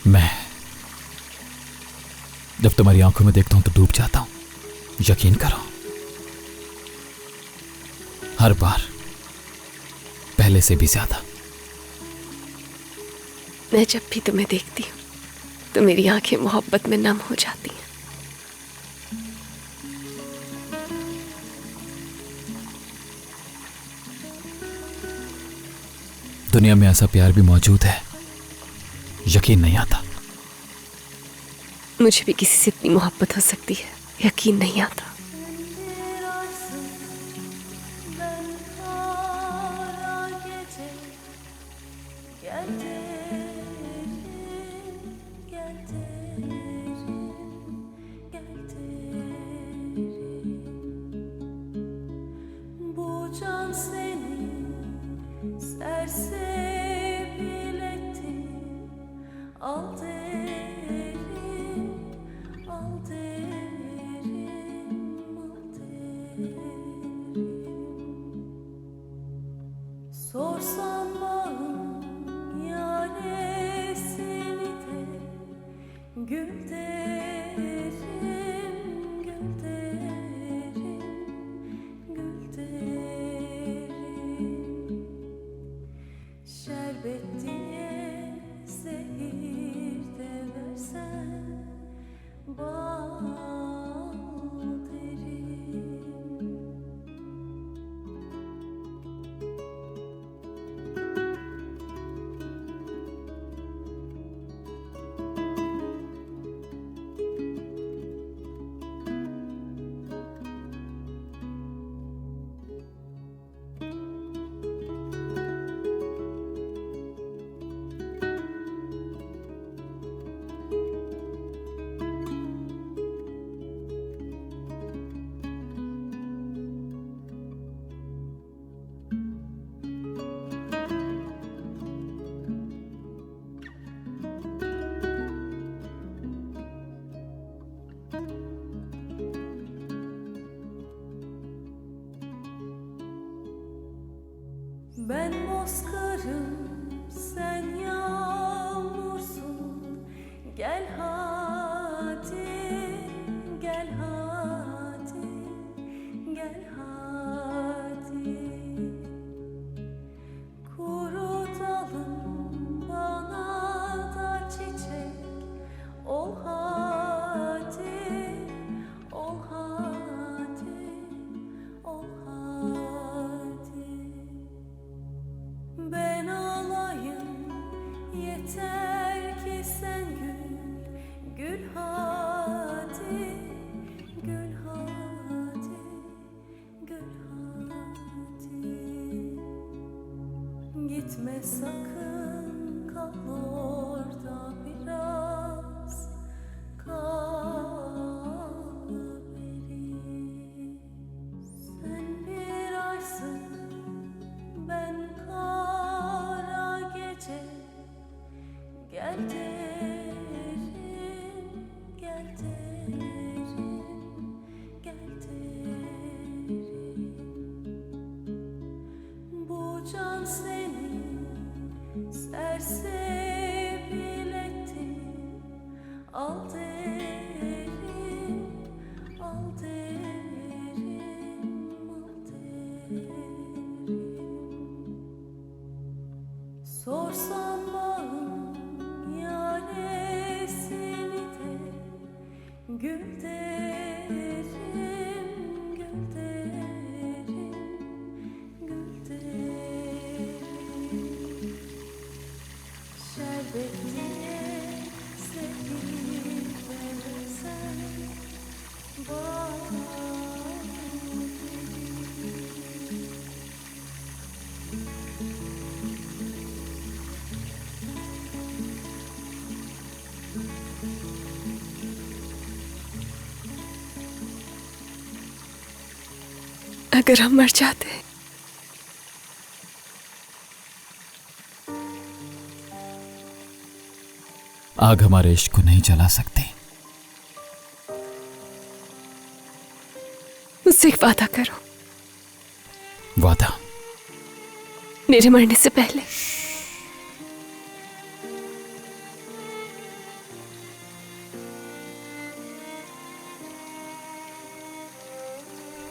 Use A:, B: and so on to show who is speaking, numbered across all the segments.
A: मैं जब तुम्हारी आंखों में देखता हूं तो डूब जाता हूं। यकीन करो, हर बार पहले से भी ज्यादा।
B: मैं जब भी तुम्हें देखती हूँ तो मेरी आंखें मोहब्बत में नम हो जाती हैं।
A: दुनिया में ऐसा प्यार भी मौजूद है, यकीन नहीं आता।
B: मुझे भी किसी से इतनी मोहब्बत हो सकती है, यकीन नहीं आता।
C: Sorsam bağın yaresini de gül derim, gül derim, gül derim. Şerbet diye zehir de versen bal derim. Ben bozkırım, sen yağmursun. Gel hadi, gel hadi, gel hadi. Kuru dalım bana da çiçek. Ol hadi, ol hadi, ol hadi. Ben alayım yeter ki sen gül, gül hadi, gül hadi, gül hadi. Gitme sakın, kal orada biraz, kal beri. Sen bir aysın, ben kara gece. Gel derim, gel derim, gel derim. Bu can senin sersebil etti. Al derim, al derim, al derim. Sorsam bağın yaresini de gül derim, gül derim, gül derim. Şerbet diye zehir versen bal
B: अगर हम मर जाते
A: आग हमारे इश्क को नहीं जला सकती।
B: मुझसे एक वादा करो,
A: वादा?
B: मेरे मरने से पहले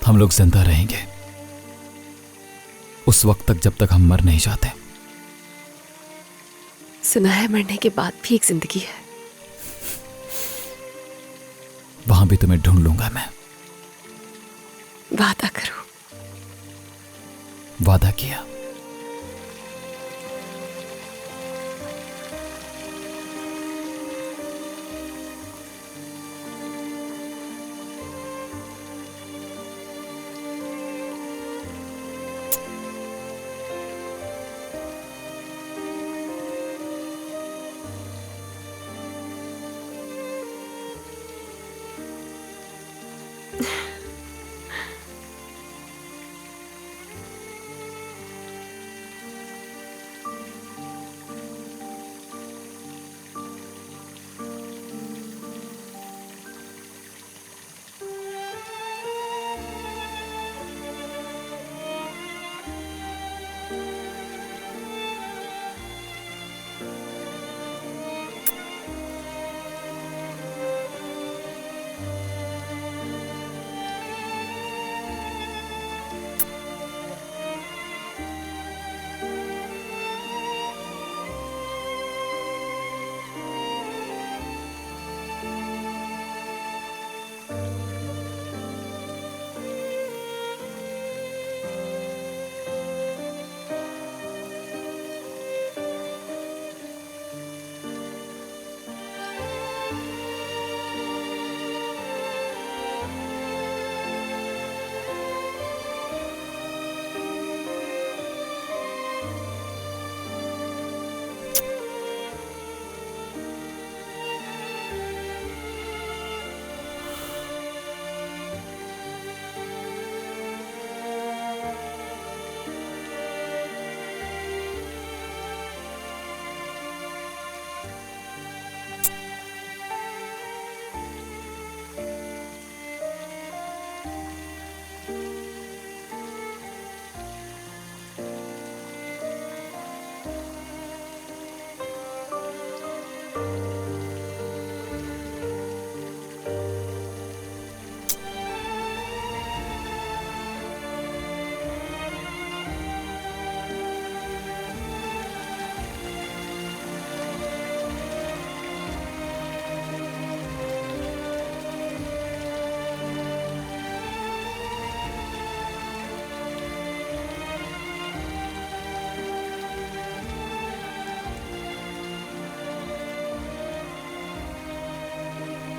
A: हम लोग जिंदा रहेंगे उस वक्त तक जब तक हम मर नहीं जाते।
B: सुना है मरने के बाद भी एक जिंदगी है।
A: वहां भी तुम्हें ढूंढ लूंगा मैं।
B: वादा करो।
A: वादा किया।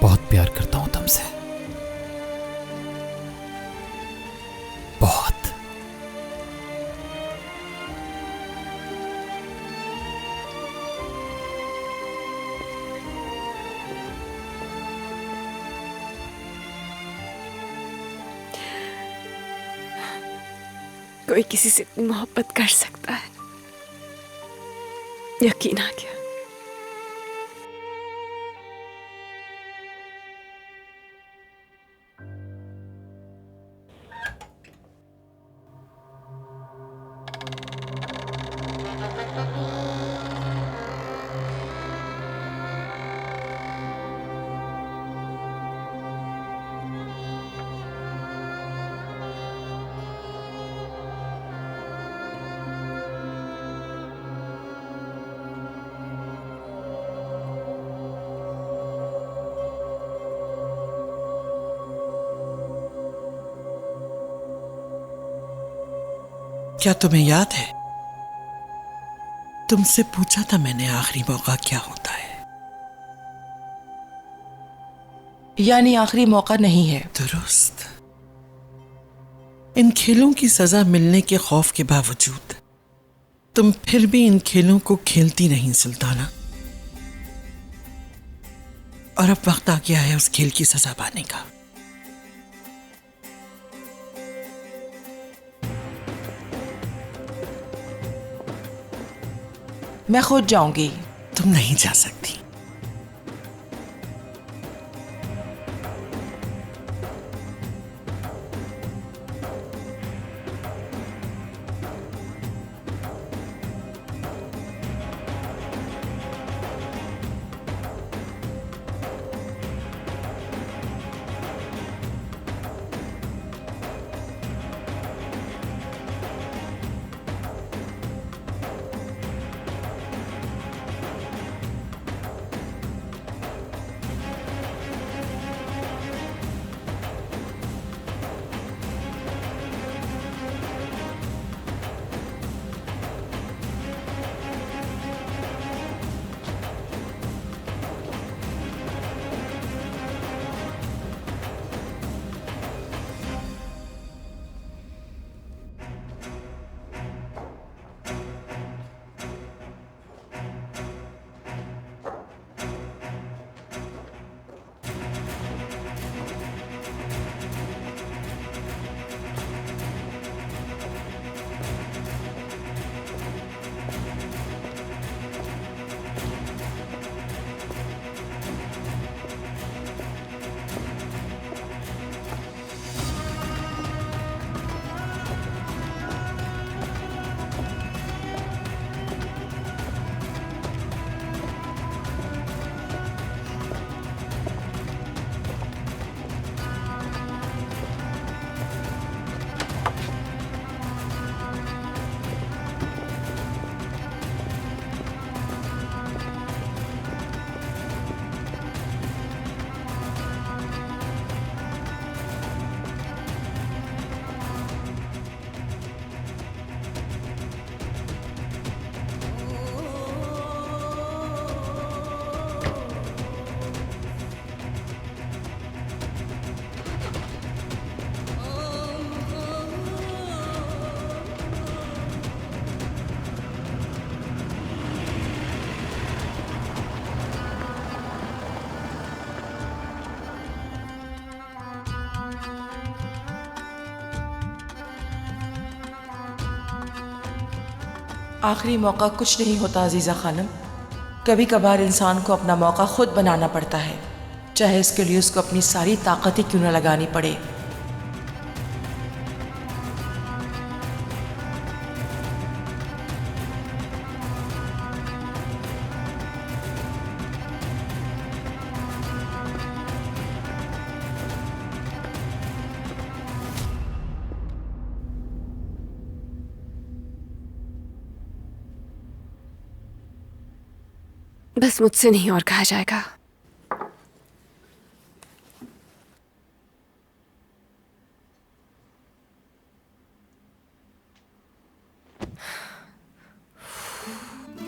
A: बहुत प्यार करता हूं तुमसे, बहुत।
B: कोई किसी से इतनी मोहब्बत कर सकता है? यकीन आ गया।
D: क्या तुम्हें याद है, तुमसे पूछा था मैंने आखिरी मौका क्या होता है?
E: यानी आखिरी मौका नहीं है।
D: दुरुस्त। इन खेलों की सजा मिलने के खौफ के बावजूद तुम फिर भी इन खेलों को खेलती नहीं सुल्ताना। और अब वक्त आ गया है उस खेल की सजा पाने का।
E: मैं खुद जाऊंगी।
D: तुम नहीं जा सकती।
E: आखिरी मौका कुछ नहीं होता अजीज़ा खानम। कभी कभार इंसान को अपना मौका खुद बनाना पड़ता है, चाहे इसके लिए उसको अपनी सारी ताकत ही क्यों न लगानी पड़े।
B: बस मुझसे नहीं और कहा जाएगा।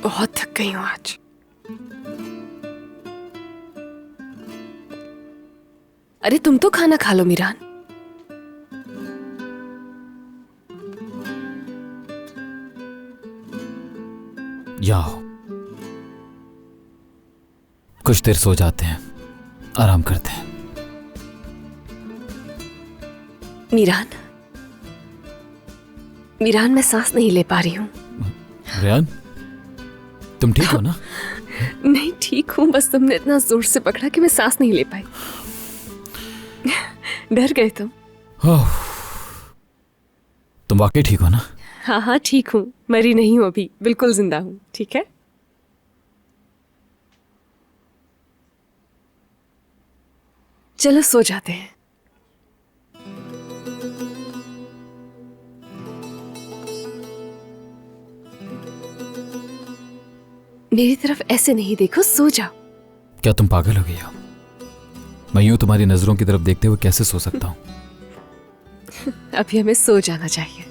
B: बहुत थक गई हूं आज। अरे तुम तो खाना खा लो मीरान।
A: यहाँ हो, कुछ देर सो जाते हैं, आराम करते हैं।
B: मीरान, मीरान मैं सांस नहीं ले पा रही हूँ।
A: रेहान, तुम ठीक हो ना?
B: नहीं ठीक हूँ, बस तुमने इतना जोर से पकड़ा कि मैं सांस नहीं ले पाई। डर गए तुम?
A: तुम वाकई ठीक हो ना?
B: हाँ हाँ ठीक हूँ, मरी नहीं हूँ अभी, बिल्कुल जिंदा हूँ। ठीक है, चलो सो जाते हैं। मेरी तरफ ऐसे नहीं देखो, सो जाओ।
A: क्या तुम पागल हो गई हो? मैं यूं तुम्हारी नजरों की तरफ देखते हुए कैसे सो सकता हूँ?
B: अभी हमें सो जाना चाहिए।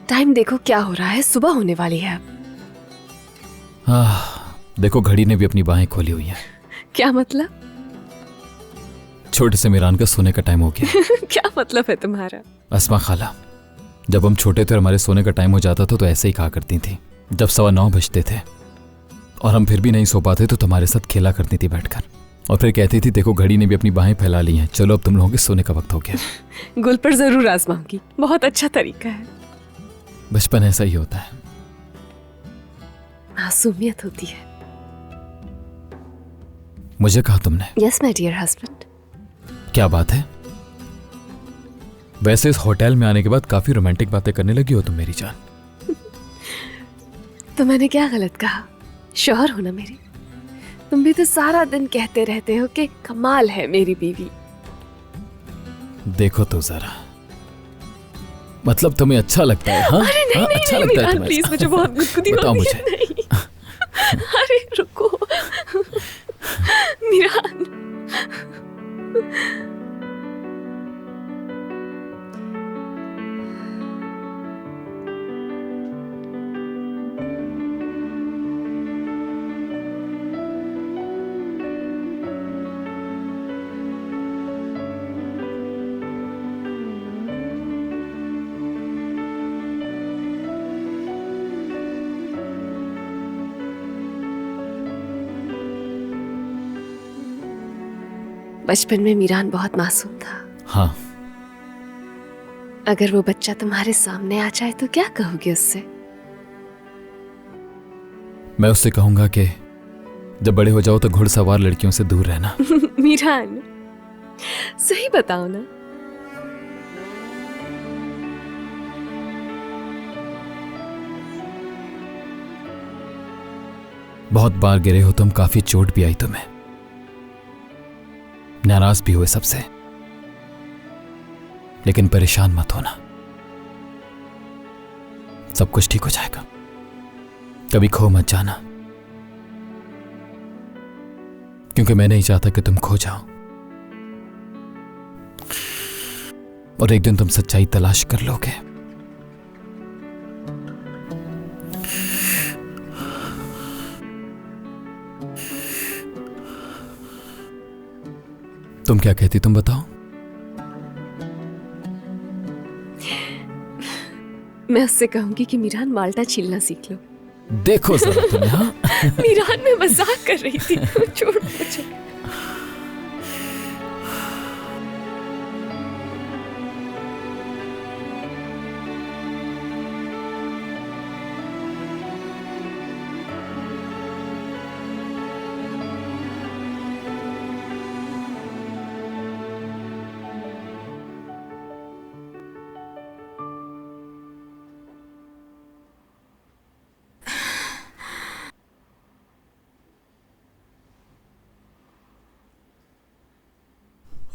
B: टाइम देखो क्या हो रहा है, सुबह होने वाली है अब।
A: देखो घड़ी ने भी अपनी बाहें खोली हुई हैं।
B: क्या मतलब?
A: छोटे से मीरान का सोने का टाइम हो गया।
B: क्या मतलब है तुम्हारा?
A: अस्मा खाला, जब हम छोटे थे और हमारे सोने का टाइम हो जाता था तो ऐसे ही कहा करती थी। जब 9:15 बजते थे और हम फिर भी नहीं सो पाते तो तुम्हारे साथ खेला करती थी बैठकर, और फिर कहती थी देखो घड़ी ने भी अपनी बाहें फैला ली हैं, चलो अब तुम लोगों के सोने का वक्त हो गया।
B: गुल पर जरूर आजमाऊंगी, बहुत अच्छा तरीका है।
A: बचपन ऐसा ही होता है,
B: मासूमियत होती है।
A: मुझे कहा तुमने?
B: Yes my dear husband.
A: क्या बात है? वैसे इस होटल में आने के बाद काफी रोमांटिक बातें करने लगी हो तुम मेरी जान।
B: तो मैंने क्या गलत कहा? शौहर हो ना मेरे। तुम भी तो सारा दिन कहते रहते हो कि कमाल है मेरी बीवी।
A: देखो तो जरा, मतलब तुम्हें अच्छा लगता है? हाँ?
B: अरे नहीं,
A: हाँ?
B: नहीं,
A: अच्छा
B: नहीं,
A: लगता है
B: मीरान,
A: तुम्हें?
B: प्लीज, मुझे बहुत गुदगुदी
A: बताओ
B: होती
A: मुझे।
B: है। नहीं। अरे रुको मीरान। बचपन में मीरान बहुत मासूम था।
A: हाँ,
B: अगर वो बच्चा तुम्हारे सामने आ जाए तो क्या कहोगे उससे?
A: मैं उससे कहूंगा कि जब बड़े हो जाओ तो घुड़सवार लड़कियों से दूर रहना।
B: मीरान, सही बताओ ना।
A: बहुत बार गिरे हो तुम, काफी चोट भी आई तुम्हें, नाराज भी हुए सबसे, लेकिन परेशान मत होना, सब कुछ ठीक हो जाएगा। कभी खो मत जाना, क्योंकि मैं नहीं चाहता कि तुम खो जाओ और एक दिन तुम सच्चाई तलाश कर लोगे। तुम क्या कहती, तुम बताओ?
B: मैं उससे कहूंगी कि मीरान माल्टा छीलना सीख लो।
A: देखो जरा तुम्हें। हाँ?
B: मीरान, मैं मजाक कर रही थी। छोड़ मुझे।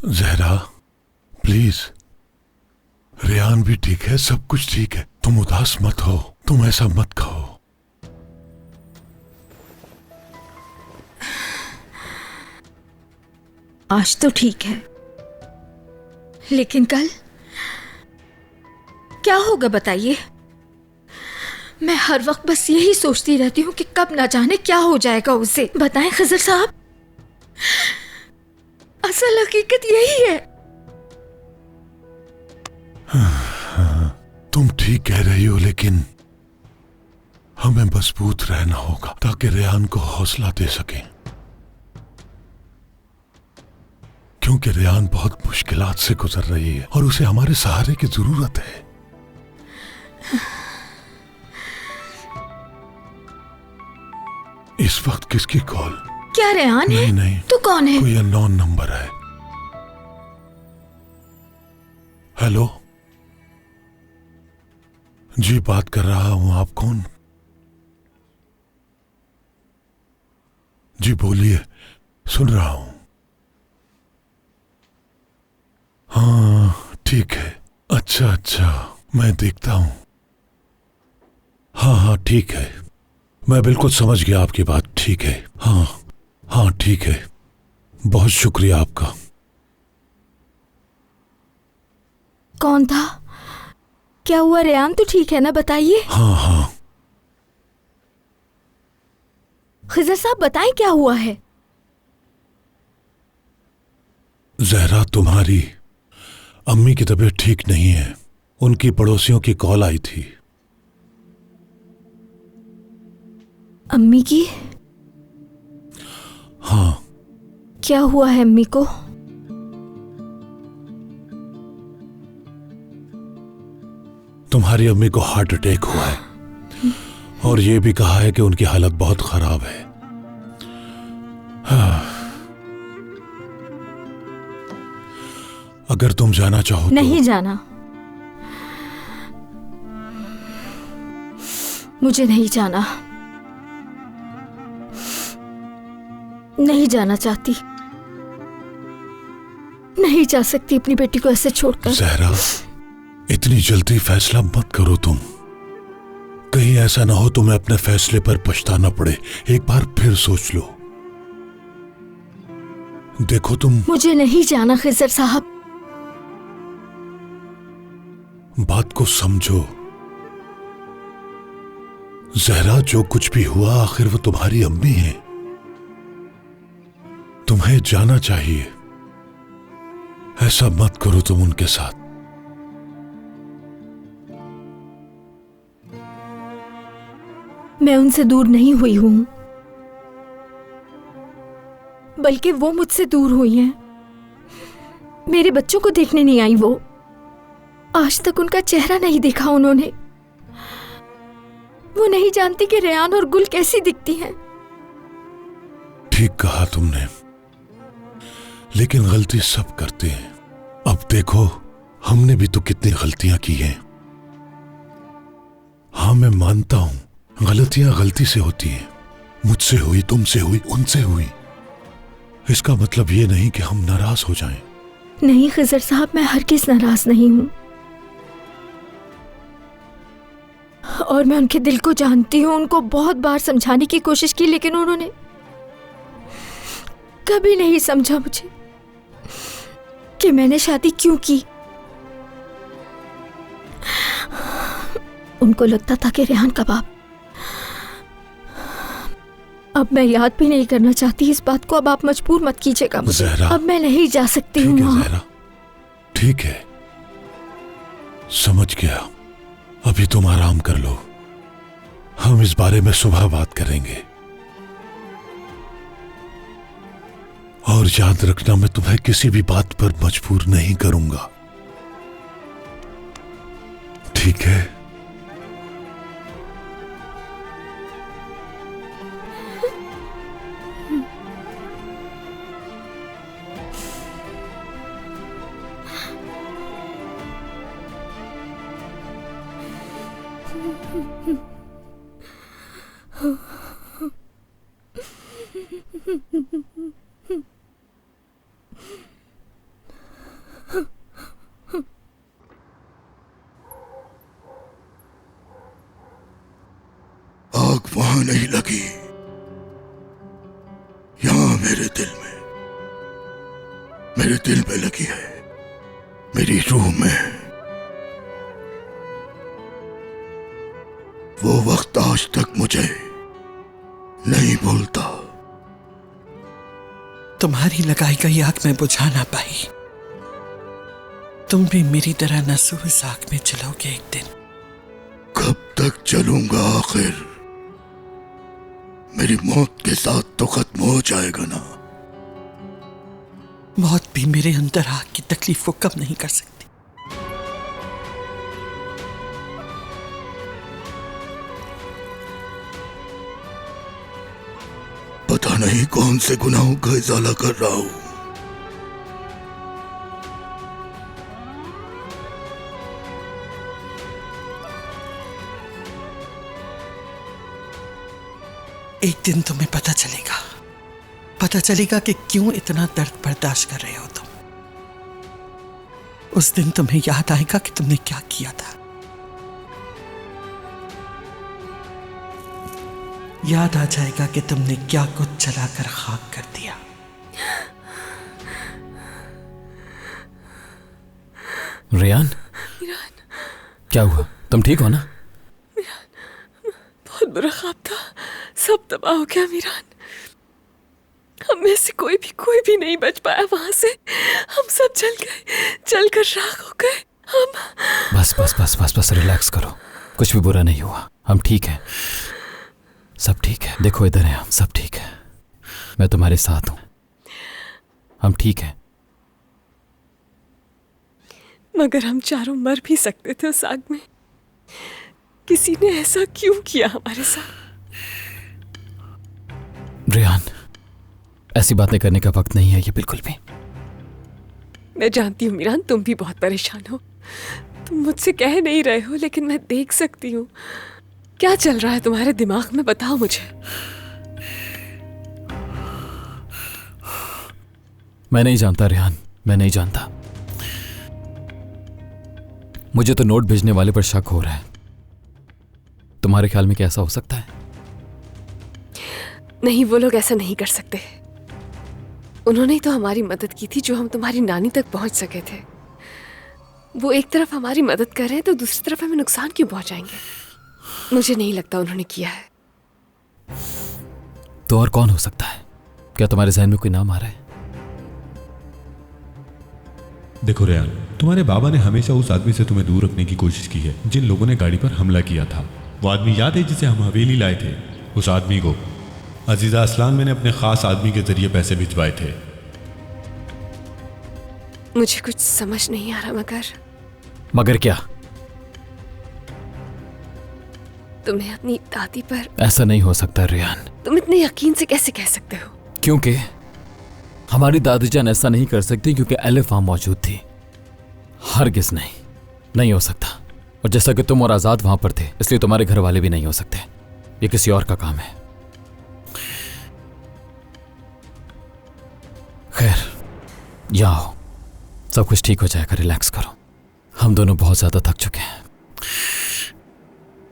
F: जहरा प्लीज, रेहान भी ठीक है, सब कुछ ठीक है, तुम उदास मत हो, तुम ऐसा मत कहो।
G: आज तो ठीक है, लेकिन कल क्या होगा बताइए। मैं हर वक्त बस यही सोचती रहती हूँ कि कब ना जाने क्या हो जाएगा उसे। बताएं खजर साहब, असल हकीकत यही है।
F: तुम ठीक कह रही हो, लेकिन हमें मजबूत रहना होगा ताकि रेहान को हौसला दे सकें, क्योंकि रेहान बहुत मुश्किलात से गुजर रही है और उसे हमारे सहारे की जरूरत है। इस वक्त किसकी कॉल?
G: क्या रेहान है?
F: नहीं,
G: तो कौन है?
F: कोई अननोन नंबर है। हेलो जी, बात कर रहा हूं, आप कौन? जी बोलिए, सुन रहा हूं। हाँ ठीक है, अच्छा, मैं देखता हूं। हाँ ठीक है, मैं बिल्कुल समझ गया आपकी बात, ठीक है। हाँ ठीक है, बहुत शुक्रिया आपका।
G: कौन था? क्या हुआ? रेहान तो ठीक है ना, बताइए।
F: हाँ
G: खिजर साहब बताएं क्या हुआ है।
F: जहरा, तुम्हारी अम्मी की तबीयत ठीक नहीं है, उनकी पड़ोसियों की कॉल आई थी।
G: अम्मी की?
F: हाँ।
G: क्या हुआ है अम्मी को?
F: तुम्हारी अम्मी को हार्ट अटैक हुआ है और ये भी कहा है कि उनकी हालत बहुत खराब है। अगर तुम जाना चाहो
G: नहीं
F: तो।
G: जाना, मुझे नहीं जाना, नहीं जाना चाहती, नहीं जा सकती अपनी बेटी को ऐसे छोड़कर।
F: जहरा, इतनी जल्दी फैसला मत करो तुम, कहीं ऐसा ना हो तुम्हें अपने फैसले पर पछताना पड़े। एक बार फिर सोच लो। देखो तुम,
G: मुझे नहीं जाना खिजर साहब।
F: बात को समझो जहरा, जो कुछ भी हुआ आखिर वो तुम्हारी अम्मी है, तुम्हें जाना चाहिए। ऐसा मत करो तुम उनके साथ।
G: मैं उनसे दूर नहीं हुई हूं, बल्कि वो मुझसे दूर हुई हैं। मेरे बच्चों को देखने नहीं आई वो, आज तक उनका चेहरा नहीं देखा उन्होंने। वो नहीं जानती कि रेहान और गुल कैसी दिखती हैं।
F: ठीक कहा तुमने, लेकिन गलती सब करते हैं। अब देखो, हमने भी तो कितनी गलतियां की हैं। हाँ मैं मानता हूं, गलतियां गलती से होती हैं, मुझसे हुई, तुमसे हुई, उनसे हुई। इसका मतलब ये नहीं कि हम नाराज हो जाएं।
G: नहीं खिजर साहब, मैं हरगिज़ नाराज नहीं हूं और मैं उनके दिल को जानती हूं। उनको बहुत बार समझाने की कोशिश की, लेकिन उन्होंने कभी नहीं समझा मुझे कि मैंने शादी क्यों की। उनको लगता था कि रेहान का बाप। अब मैं याद भी नहीं करना चाहती इस बात को। अब आप मजबूर मत कीजिएगा मुझे। अब मैं नहीं जा सकती हूँ वहाँ।
F: जहरा, ठीक है, समझ गया। अभी तुम आराम कर लो, हम इस बारे में सुबह बात करेंगे। और याद रखना, मैं तुम्हें किसी भी बात पर मजबूर नहीं करूंगा, ठीक है? वहां नहीं लगी, यहां मेरे दिल में लगी है, मेरी रूह में। वो वक्त आज तक मुझे नहीं भूलता।
D: तुम्हारी लगाई गई आग में बुझा ना पाई, तुम भी मेरी तरह नसो इस आग में जलोगे एक दिन।
F: कब तक चलूंगा आखिर? मेरी मौत के साथ तो खत्म हो जाएगा ना।
D: मौत भी मेरे अंदर आग की तकलीफ को कम नहीं कर सकती।
F: पता नहीं कौन से गुनाहों का इजाला कर रहा हूं।
D: एक दिन तुम्हें पता चलेगा कि क्यों इतना दर्द बर्दाश्त कर रहे हो तुम। उस दिन तुम्हें याद आएगा कि तुमने क्या किया था। याद आ जाएगा कि तुमने क्या कुछ जलाकर खाक कर दिया।
A: रेयान, क्या हुआ? तुम ठीक हो ना?
B: बहुत बुरा ख्वाब था, सब तबाह हो गया मीरान। हम में से कोई भी नहीं बच पाया वहां से। हम सब जलकर राख हो गए। हम
A: बस रिलैक्स करो, कुछ भी बुरा नहीं हुआ, हम ठीक हैं, सब ठीक है। देखो इधर हैं हम, सब ठीक है, मैं तुम्हारे साथ हूं, हम ठीक हैं।
B: मगर हम चारों मर भी सकते थे उस आग में। किसी ने ऐसा क्यों किया हमारे साथ?
A: रेयान, ऐसी बातें करने का वक्त नहीं है ये बिल्कुल भी।
B: मैं जानती हूँ मीरान, तुम भी बहुत परेशान हो। तुम मुझसे कह नहीं रहे हो, लेकिन मैं देख सकती हूँ क्या चल रहा है तुम्हारे दिमाग में। बताओ मुझे।
A: मैं नहीं जानता रेहान, मैं नहीं जानता। मुझे तो नोट भेजने वाले पर शक हो रहा है। तुम्हारे ख्याल में क्या ऐसा हो सकता है?
B: नहीं, वो लोग ऐसा नहीं कर सकते। उन्होंने ही तो हमारी मदद की थी जो हम तुम्हारी नानी तक पहुंच सके थे। वो एक तरफ हमारी मदद कर रहे हैं तो दूसरी तरफ हमें नुकसान क्यों पहुंचाएंगे? मुझे नहीं लगता उन्होंने किया है।
A: तो और कौन हो सकता है? क्या तुम्हारे जहन में कोई नाम आ रहा है?
H: देखो रेयान, तुम्हारे बाबा ने हमेशा उस आदमी से तुम्हें दूर रखने की कोशिश की है जिन लोगों ने गाड़ी पर हमला किया था। वो आदमी याद है जिसे हम हवेली लाए थे? उस आदमी को अजीजा असलान मैंने अपने खास आदमी के जरिए पैसे भिजवाए थे।
B: मुझे कुछ समझ नहीं आ रहा।
A: मगर क्या?
B: तुम्हें अपनी दादी पर
A: ऐसा नहीं हो सकता रेयान।
B: तुम इतने यकीन से कैसे कह सकते हो?
A: क्योंकि हमारी दादी जान ऐसा नहीं कर सकती, क्योंकि एलिफ वहां मौजूद थी। हरगिज नहीं हो सकता। और जैसा कि तुम और आजाद वहां पर थे, इसलिए तुम्हारे घर वाले भी नहीं हो सकते। ये किसी और का काम है। खैर, यहाँ आओ, सब कुछ ठीक हो जाएगा, रिलैक्स करो। हम दोनों बहुत ज्यादा थक चुके हैं।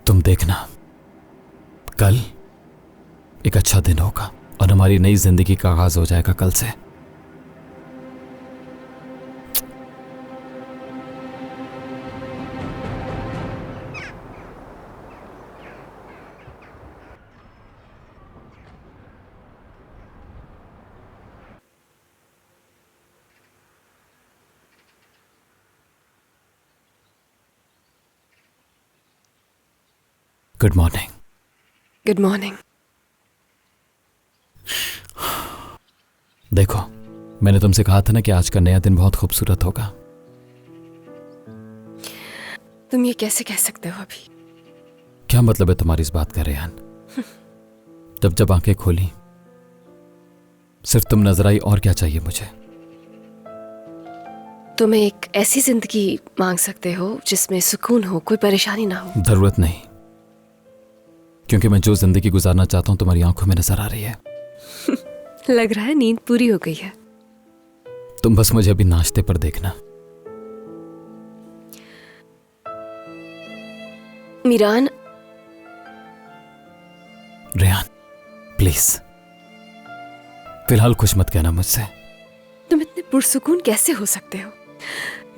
A: तुम देखना, कल एक अच्छा दिन होगा और हमारी नई जिंदगी का आगाज हो जाएगा कल से। Good morning.
B: Good morning.
A: देखो, मैंने तुमसे कहा था ना कि आज का नया दिन बहुत खूबसूरत होगा।
B: तुम ये कैसे कह सकते हो अभी?
A: क्या मतलब है तुम्हारी इस बात का रेहान? जब आंखें खोली सिर्फ तुम नजर आई, और क्या चाहिए मुझे?
B: तुम एक ऐसी जिंदगी मांग सकते हो जिसमें सुकून हो, कोई परेशानी ना हो।
A: जरूरत नहीं, क्योंकि मैं जो जिंदगी गुजारना चाहता हूं तुम्हारी आंखों में नजर आ रही है।
B: लग रहा है नींद पूरी हो गई है।
A: तुम बस मुझे अभी नाश्ते पर देखना।
B: मीरान,
A: रेहान प्लीज फिलहाल कुछ मत कहना मुझसे।
B: तुम इतने पुरसुकून कैसे हो सकते हो?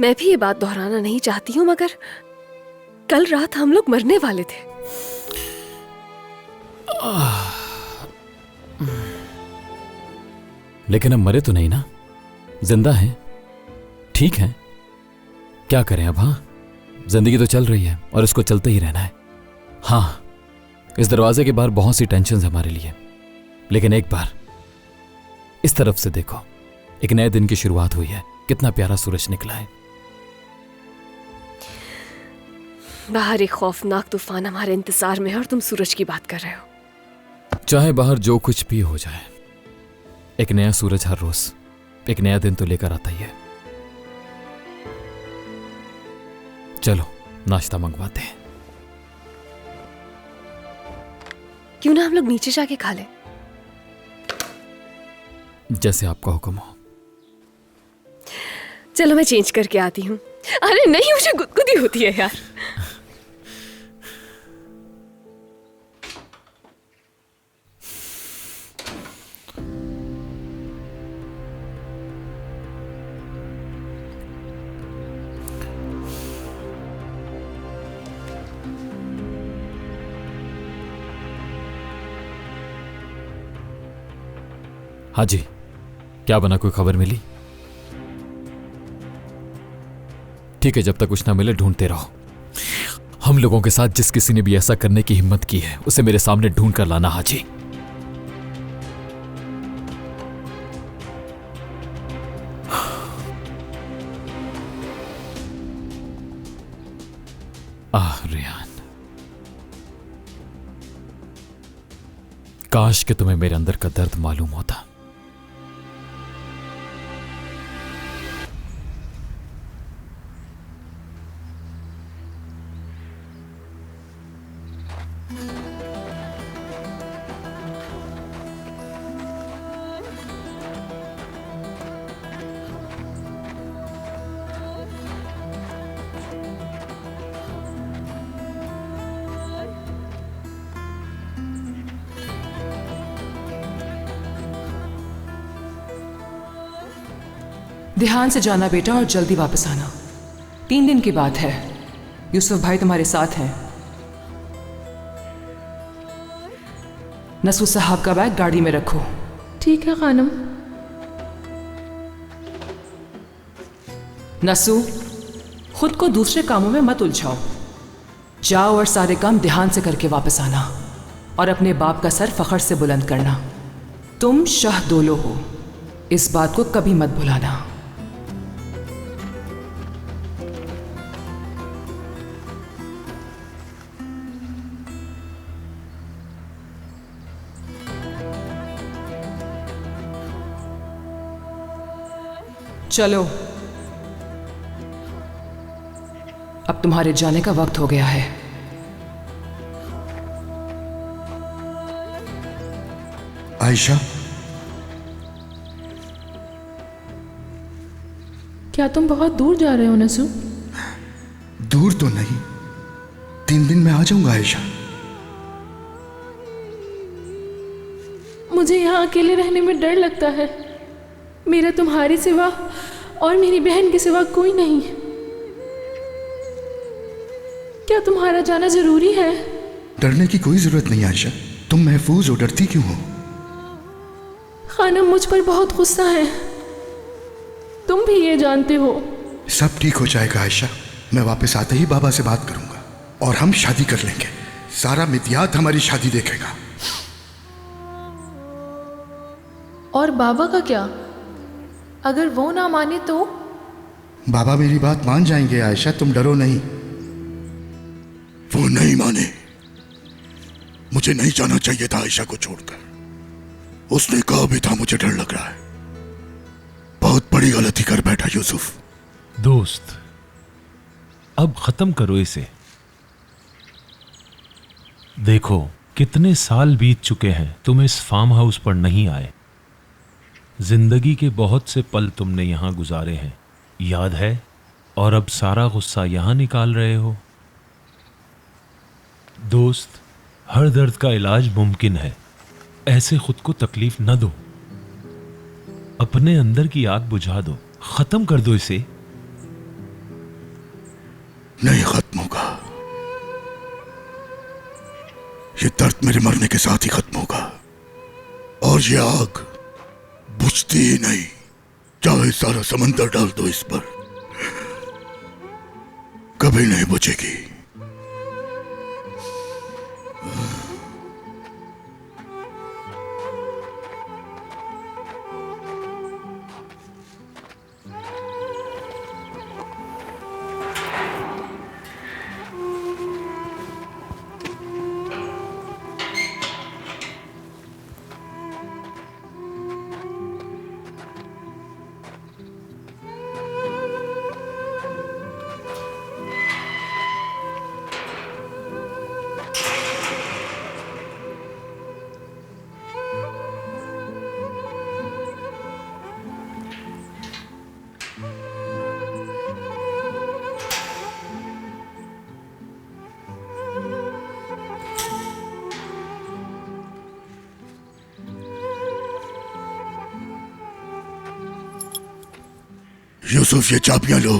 B: मैं भी ये बात दोहराना नहीं चाहती हूँ, मगर कल रात हम लोग मरने वाले थे।
A: लेकिन हम मरे तो नहीं ना, जिंदा हैं, ठीक है। क्या करें अब? हाँ, जिंदगी तो चल रही है और इसको चलते ही रहना है। हाँ, इस दरवाजे के बाहर बहुत सी टेंशन है हमारे लिए, लेकिन एक बार इस तरफ से देखो, एक नए दिन की शुरुआत हुई है। कितना प्यारा सूरज निकला है।
B: बाहर एक खौफनाक तूफान हमारे इंतजार में है और तुम सूरज की बात कर रहे हो।
A: चाहे बाहर जो कुछ भी हो जाए, एक नया सूरज हर रोज एक नया दिन तो लेकर आता ही है। चलो नाश्ता मंगवाते हैं।
B: क्यों ना हम लोग नीचे जाके खा लें?
A: जैसे आपका हुक्म हो।
B: चलो मैं चेंज करके आती हूँ। अरे नहीं, मुझे गुदगुदी होती है यार।
A: हाँ जी, क्या बना? कोई खबर मिली? ठीक है, जब तक कुछ ना मिले ढूंढते रहो। हम लोगों के साथ जिस किसी ने भी ऐसा करने की हिम्मत की है, उसे मेरे सामने ढूंढ कर लाना। हाजी, रेहान, काश कि तुम्हें मेरे अंदर का दर्द मालूम होता।
E: ध्यान से जाना बेटा और जल्दी वापस आना। 3 दिन की बात है। यूसुफ भाई तुम्हारे साथ हैं। नसू साहब का बैग गाड़ी में रखो।
G: ठीक है खानम।
E: नसू, खुद को दूसरे कामों में मत उलझाओ। जाओ और सारे काम ध्यान से करके वापस आना और अपने बाप का सर फखर से बुलंद करना। तुम शाहदोलो हो, इस बात को कभी मत भुलाना। चलो, अब तुम्हारे जाने का वक्त हो गया है।
I: आयशा,
G: क्या तुम बहुत दूर जा रहे हो नसू?
I: दूर तो नहीं, 3 दिन में आ जाऊंगा आयशा।
G: मुझे यहाँ अकेले रहने में डर लगता है। मेरा तुम्हारे सिवा और मेरी बहन के सिवा कोई नहीं। क्या तुम्हारा जाना जरूरी है?
I: डरने की कोई जरूरत नहीं आयशा, तुम महफूज हो, डरती क्यों हो?
G: खानम मुझ पर बहुत गुस्सा है, तुम भी ये जानते हो।
I: सब ठीक हो जाएगा आयशा, मैं वापस आते ही बाबा से बात करूंगा और हम शादी कर लेंगे। सारा मिदियात हमारी शादी देखेगा।
G: और बाबा का क्या? अगर वो ना माने तो?
I: बाबा मेरी बात मान जाएंगे आयशा, तुम डरो नहीं। वो नहीं माने। मुझे नहीं जाना चाहिए था आयशा को छोड़कर। उसने कहा भी था मुझे डर लग रहा है। बहुत बड़ी गलती कर बैठा यूसुफ।
H: दोस्त, अब खत्म करो इसे। देखो कितने साल बीत चुके हैं तुम इस फार्म हाउस पर नहीं आए। जिंदगी के बहुत से पल तुमने यहां गुजारे हैं, याद है? और अब सारा गुस्सा यहां निकाल रहे हो। दोस्त,
J: हर दर्द का इलाज मुमकिन है। ऐसे खुद को तकलीफ न दो। अपने अंदर की आग बुझा दो, खत्म कर दो इसे।
I: नहीं खत्म होगा। ये दर्द मेरे मरने के साथ ही खत्म होगा। और ये आग बुझती ही नहीं, चाहे सारा समंदर डाल दो इस पर, कभी नहीं बुझेगी। यूसुफ, ये चाबियां लो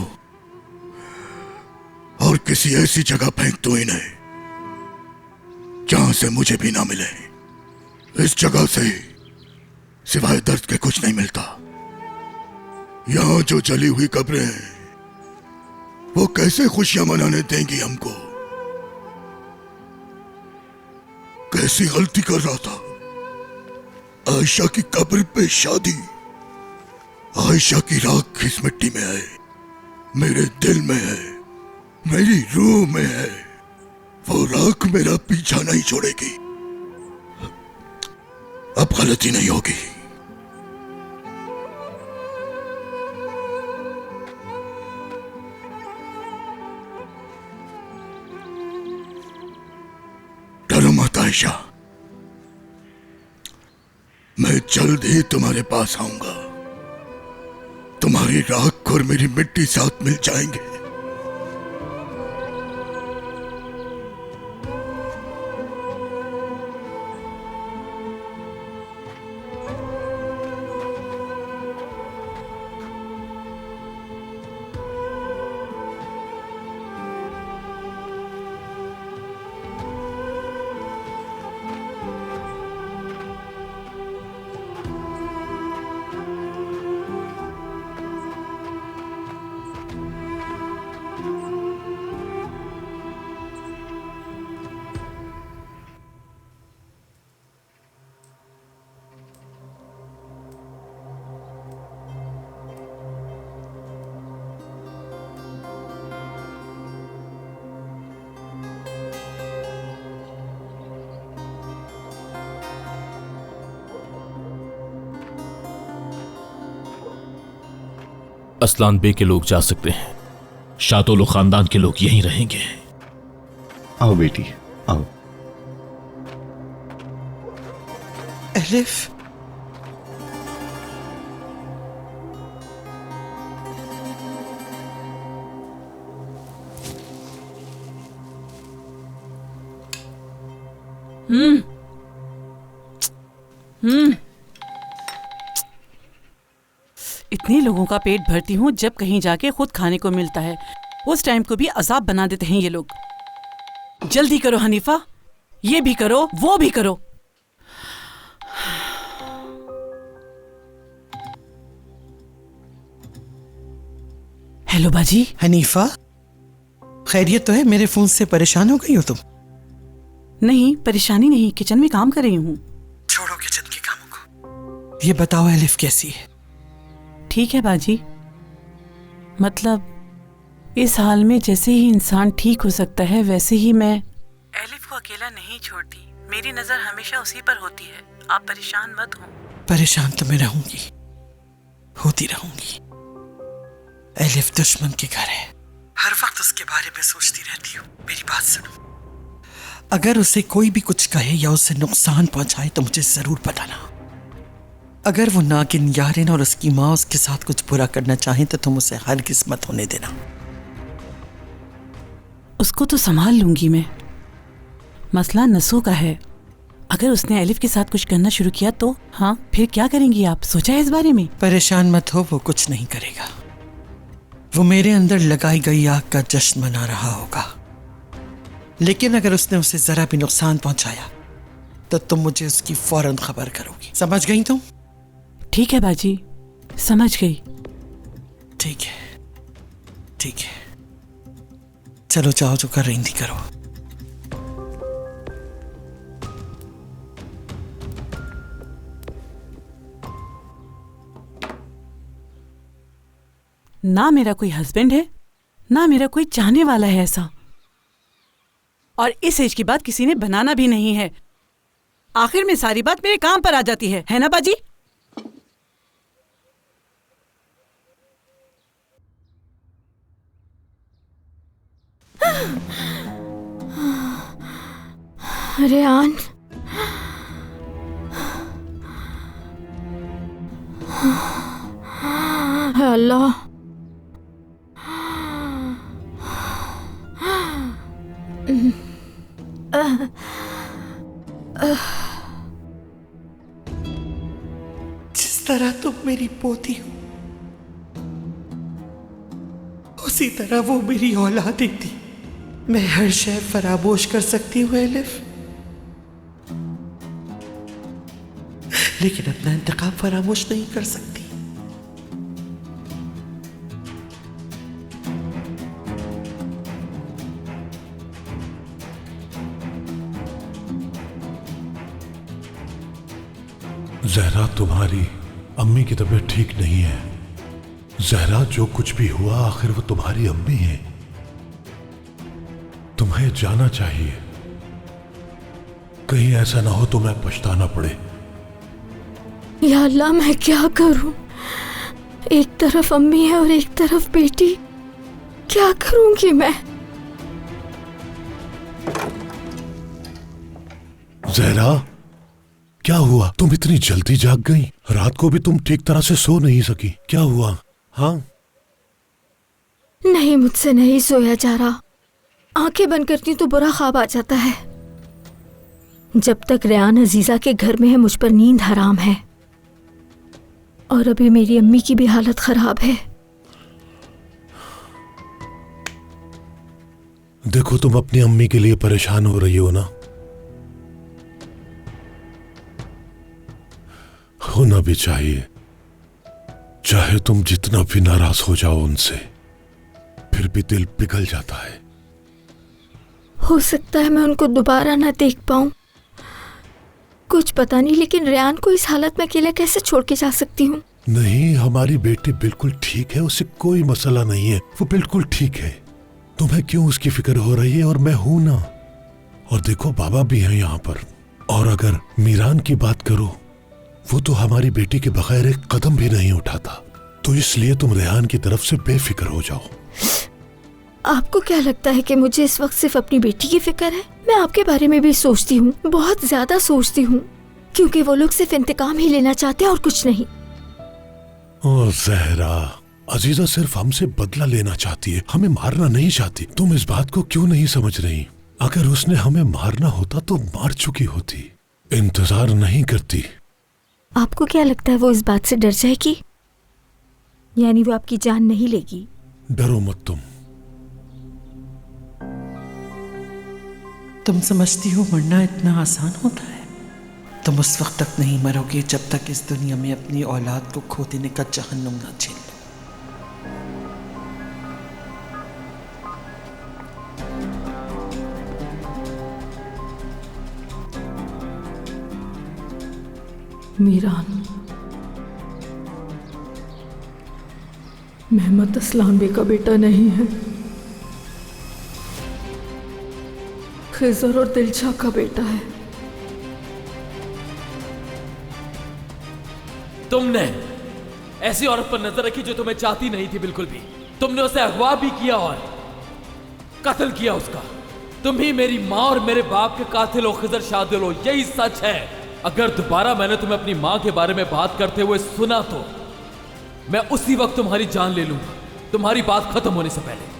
I: और किसी ऐसी जगह फेंक दो इन्हें जहां से मुझे भी ना मिले। इस जगह से सिवाय दर्द के कुछ नहीं मिलता। यहां जो जली हुई कब्रें हैं वो कैसे खुशियां मनाने देंगी हमको। कैसी गलती कर रहा था। आयशा की कब्र पे शादी। आयशा की राख इस मिट्टी में है, मेरे दिल में है, मेरी रूह में है। वो राख मेरा पीछा नहीं छोड़ेगी। अब गलती नहीं होगी। डरो मत आयशा, मैं जल्द ही तुम्हारे पास आऊंगा। तुम्हारी राख और मेरी मिट्टी साथ मिल जाएंगे।
K: असलान बे के लोग जा सकते हैं, शातोलो खानदान के लोग यहीं रहेंगे।
L: आओ बेटी, आओ।
D: एलिफ,
M: इतने लोगों का पेट भरती हूँ, जब कहीं जाके खुद खाने को मिलता है उस टाइम को भी अजाब बना देते हैं ये लोग। जल्दी करो हनीफा, ये भी करो वो भी करो। हेलो बाजी।
D: हनीफा, खैरियत तो है? मेरे फोन से परेशान हो गई हो तुम?
M: नहीं, परेशानी नहीं, किचन में काम कर रही हूँ।
D: छोड़ो किचन के कामों को। ये बताओ एलिफ कैसी है?
M: ठीक है बाजी, मतलब इस हाल में जैसे ही इंसान ठीक हो सकता है वैसे ही मैं एलिफ को अकेला नहीं छोड़ती। मेरी नजर हमेशा उसी पर होती है। आप परेशान मत हो।
D: परेशान तो मैं रहूंगी, होती रहूंगी। एलिफ दुश्मन के घर है, हर वक्त उसके बारे में सोचती रहती हूँ। मेरी बात सुनो, अगर उसे कोई भी कुछ कहे या उसे नुकसान पहुंचाए तो मुझे जरूर बताना। अगर वो नागिन यारिन और उसकी माँ उसके साथ कुछ बुरा करना चाहे तो तुम उसे हरगिज़ मत होने देना।
M: उसको तो संभाल लूंगी मैं, मसला नसू का है। अगर उसने एलिफ के साथ कुछ करना शुरू किया तो हाँ, फिर क्या करेंगी आप? सोचा है इस बारे में?
D: परेशान मत हो, वो कुछ नहीं करेगा। वो मेरे अंदर लगाई गई आग का जश्न मना रहा होगा, लेकिन अगर उसने उसे जरा भी नुकसान पहुंचाया तो तुम मुझे उसकी फौरन खबर करोगी। समझ गई तुम?
M: ठीक है बाजी, समझ गई।
D: ठीक है, ठीक है, चलो जाओ, जो कर रही थी करो।
M: ना मेरा कोई हस्बैंड है, ना मेरा कोई चाहने वाला है ऐसा, और इस एज की बात किसी ने बनाना भी नहीं है। आखिर में सारी बात मेरे काम पर आ जाती है ना बाजी?
G: रेहान, अल्लाह,
D: जिस तरह तुम मेरी पोती हो, उसी तरह वो मेरी औलाद थी। मैं हर शय फरामोश कर सकती हूँ एलिफ, लेकिन अपना इंतकाम फरामोश नहीं कर सकती।
F: जहरा, तुम्हारी अम्मी की तबीयत ठीक नहीं है। जहरा, जो कुछ भी हुआ आखिर वो तुम्हारी अम्मी है, तुम्हें जाना चाहिए। कहीं ऐसा ना हो तुम्हें पछताना पड़े।
G: या अल्लाह, मैं क्या करूं? एक तरफ अम्मी है और एक तरफ बेटी, क्या करूंगी मैं?
F: जहरा, क्या हुआ? तुम इतनी जल्दी जाग गई? रात को भी तुम ठीक तरह से सो नहीं सकी, क्या हुआ? हाँ?
G: नहीं, मुझसे नहीं सोया जा रहा। आंखें बंद करती हूं तो बुरा ख्वाब आ जाता है। जब तक रेहान अजीजा के घर में है मुझ पर नींद हराम है, और अभी मेरी अम्मी की भी हालत खराब है।
F: देखो, तुम अपनी अम्मी के लिए परेशान हो रही हो ना, होना भी चाहिए। चाहे तुम जितना भी नाराज हो जाओ उनसे, फिर भी दिल पिघल जाता है।
G: हो सकता है मैं उनको दोबारा ना देख पाऊं, कुछ पता नहीं, लेकिन रेहान को इस हालत में अकेला कैसे छोड़ के जा सकती हूँ?
F: नहीं, हमारी बेटी बिल्कुल ठीक है, उसे कोई मसला नहीं है, वो बिल्कुल ठीक है। तुम्हें क्यों उसकी फिक्र हो रही है? और मैं हूं ना। और देखो, बाबा भी हैं यहाँ पर। और अगर मीरान की बात करो, वो तो हमारी बेटी के बगैर एक कदम भी नहीं उठाता, तो इसलिए तुम रेहान की तरफ से बेफिक्र हो जाओ।
G: आपको क्या लगता है कि मुझे इस वक्त सिर्फ अपनी बेटी की फिक्र है? मैं आपके बारे में भी सोचती हूँ, बहुत ज्यादा सोचती हूँ, क्योंकि वो लोग सिर्फ इंतकाम ही लेना चाहते हैं और कुछ नहीं।
F: ओ जहरा, अजीजा सिर्फ हमसे बदला लेना चाहती है, हमें मारना नहीं चाहती। तुम इस बात को क्यों नहीं समझ रही? अगर उसने हमें मारना होता तो मार चुकी होती, इंतजार नहीं करती।
G: आपको क्या लगता है वो इस बात से डर जाएगी? यानी वो आपकी जान नहीं लेगी?
F: डरो मत
D: तुम समझती हो मरना इतना आसान होता है? तुम उस वक्त तक नहीं मरोगे जब तक इस दुनिया में अपनी औलाद को खो देने का जहन्नुम ना झेल लो।
E: मीरान, मेहमद असलान बे का बेटा नहीं है, खिजर और दिलशा का बेटा है।
N: तुमने ऐसी औरत पर नजर रखी जो तुम्हें चाहती नहीं थी बिल्कुल भी। तुमने उसे अगवा भी किया और कत्ल किया उसका। तुम ही मेरी माँ और मेरे बाप के कातिल हो, खिजर शादिल हो, यही सच है। अगर दोबारा मैंने तुम्हें अपनी माँ के बारे में बात करते हुए सुना तो मैं उसी वक्त तुम्हारी जान ले लूंगा, तुम्हारी बात खत्म होने से पहले।